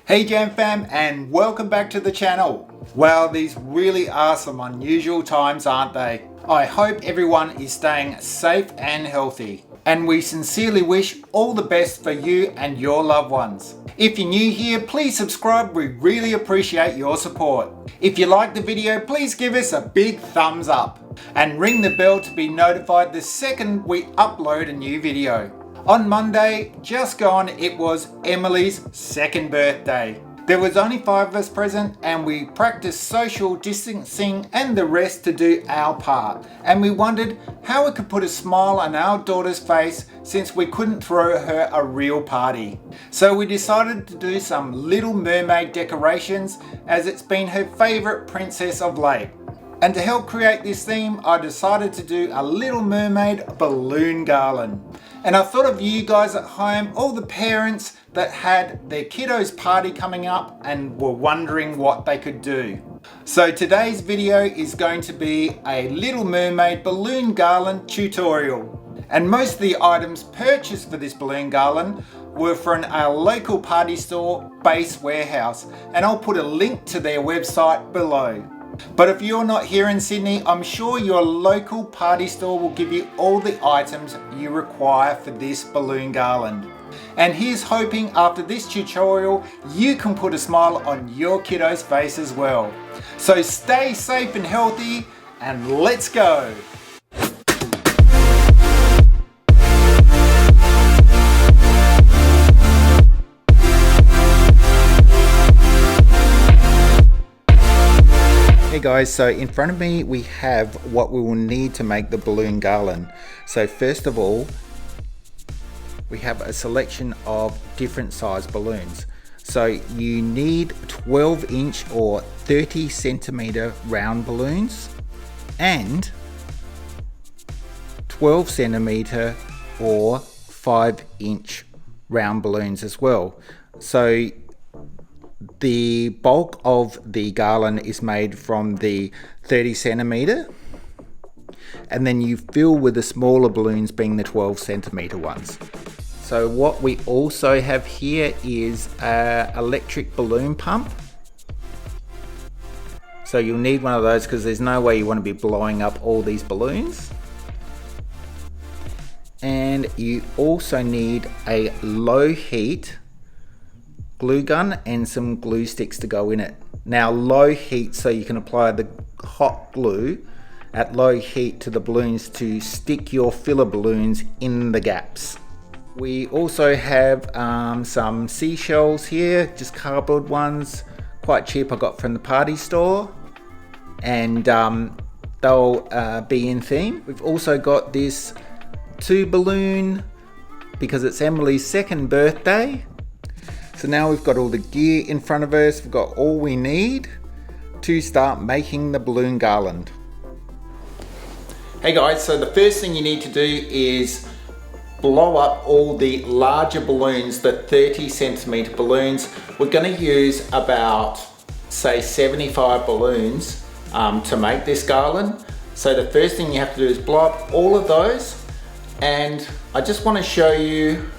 Hey Jam Fam, and welcome back to the channel. Well, these really are some unusual times, aren't they? I hope everyone is staying safe and healthy. And we sincerely wish all the best for you and your loved ones. If you're new here, please subscribe. We really appreciate your support. If you like the video, please give us a big thumbs up. And ring the bell to be notified the second we upload a new video. On Monday, just gone, it was Emily's second birthday. There was only 5 of us present and we practiced social distancing and the rest to do our part. And we wondered how we could put a smile on our daughter's face since we couldn't throw her a real party. So we decided to do some Little Mermaid decorations as it's been her favourite princess of late. And to help create this theme, I decided to do a Little Mermaid balloon garland. And I thought of you guys at home, all the parents that had their kiddos party coming up and were wondering what they could do. So today's video is going to be a Little Mermaid balloon garland tutorial. And most of the items purchased for this balloon garland were from our local party store, Base Warehouse. And I'll put a link to their website below. But if you're not here in Sydney, I'm sure your local party store will give you all the items you require for this balloon garland. And here's hoping after this tutorial, you can put a smile on your kiddo's face as well. So stay safe and healthy, and let's go! Hey guys, so in front of me we have what we will need to make the balloon garland. So first of all, we have a selection of different size balloons. So you need 12-inch or 30-centimeter round balloons and 12-centimeter or 5-inch round balloons as well. So the bulk of the garland is made from the 30-centimeter, and then you fill with the smaller balloons being the 12-centimeter ones. So what we also have here is an electric balloon pump. So you'll need one of those because there's no way you want to be blowing up all these balloons. And you also need a low heat glue gun and some glue sticks to go in it. Now low heat, so you can apply the hot glue at low heat to the balloons to stick your filler balloons in the gaps. We also have some seashells here, just cardboard ones, quite cheap, I got from the party store, and they'll be in theme. We've also got this 2 balloon because it's Emily's second birthday. So now we've got all the gear in front of us, we've got all we need to start making the balloon garland. Hey guys, so the first thing you need to do is blow up all the larger balloons, the 30-centimeter balloons. We're going to use about, say, 75 balloons to make this garland. So the first thing you have to do is blow up all of those, and I just want to show you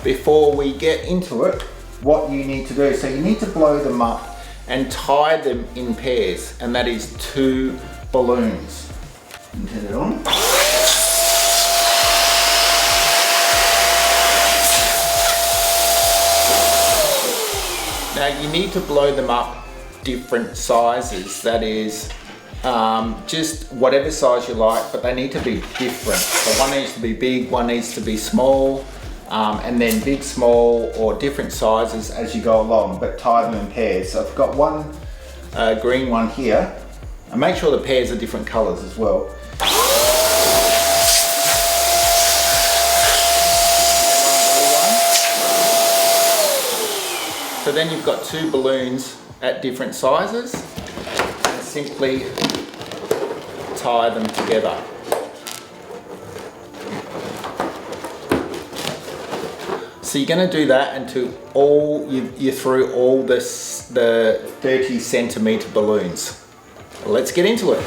before we get into it what you need to do. So you need to blow them up and tie them in pairs, and that is 2 balloons. And turn it on. Now you need to blow them up different sizes, that is just whatever size you like, but they need to be different. So one needs to be big, one needs to be small, and then big, small, or different sizes as you go along, but tie them in pairs. So I've got one green one here, and make sure the pairs are different colors as well. So then you've got 2 balloons at different sizes, and simply tie them together. So you're going to do that until you're through all the 30-centimeter balloons. Let's get into it.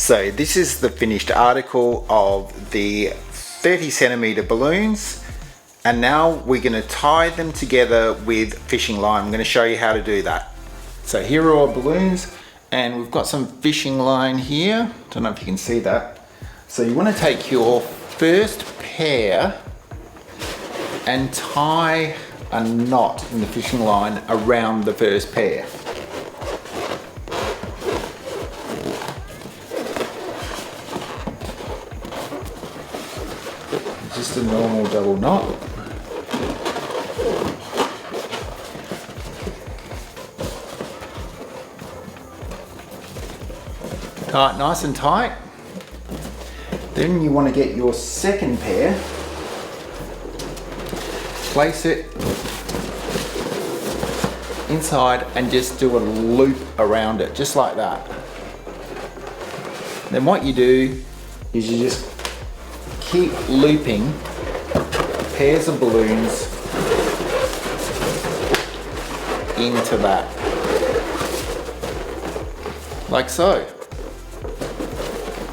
So this is the finished article of the 30 centimeter balloons, and now we're going to tie them together with fishing line. I'm going to show you how to do that. So here are our balloons, and we've got some fishing line here. Don't know if you can see that. So you want to take your first pair and tie a knot in the fishing line around the first pair. Just a normal double knot. Tie it nice and tight. Then you want to get your second pair, place it inside and just do a loop around it, just like that. Then what you do is you just keep looping pairs of balloons into that, like so.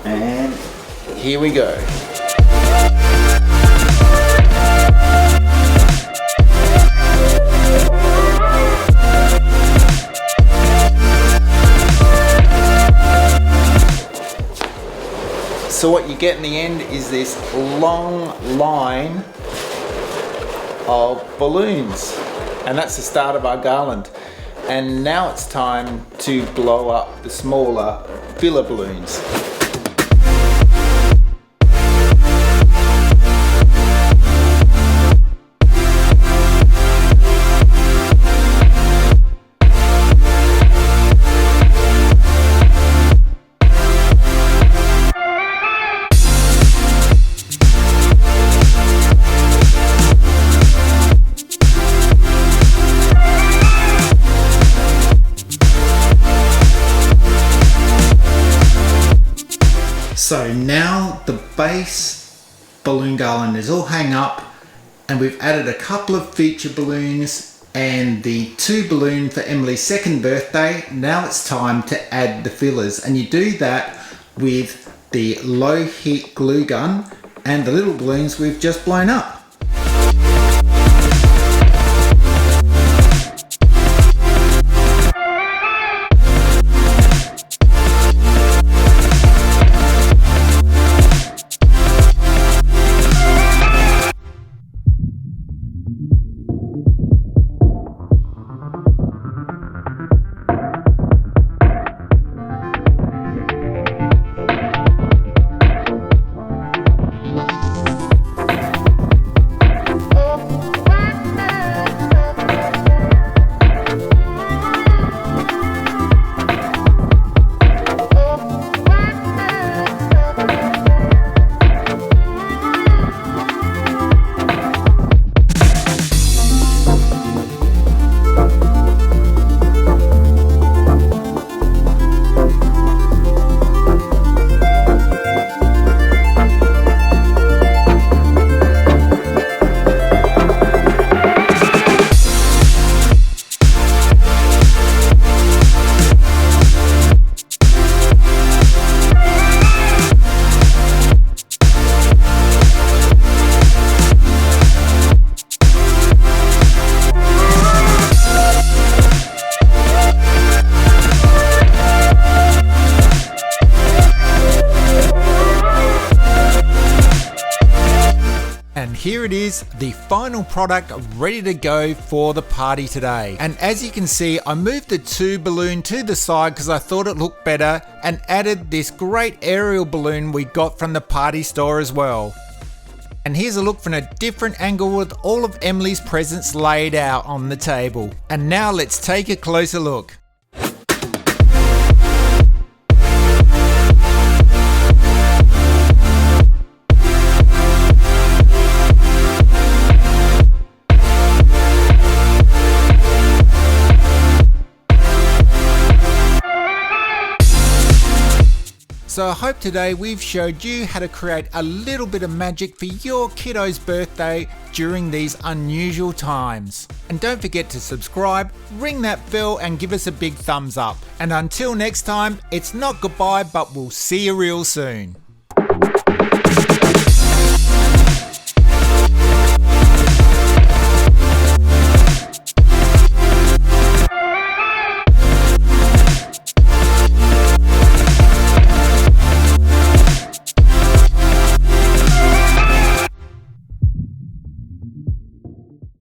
And here we go. So what you get in the end is this long line of balloons, and that's the start of our garland. And now it's time to blow up the smaller filler balloons. So now the base balloon garland is all hung up, and we've added a couple of feature balloons and the 2 balloons for Emily's 2nd birthday. Now it's time to add the fillers, and you do that with the low heat glue gun and the little balloons we've just blown up. Here it is, the final product ready to go for the party today. And as you can see, I moved the 2 balloon to the side because I thought it looked better, and added this great aerial balloon we got from the party store as well. And here's a look from a different angle with all of Emily's presents laid out on the table. And now let's take a closer look. So I hope today we've showed you how to create a little bit of magic for your kiddo's birthday during these unusual times. And don't forget to subscribe, ring that bell and give us a big thumbs up. And until next time, it's not goodbye, but we'll see you real soon.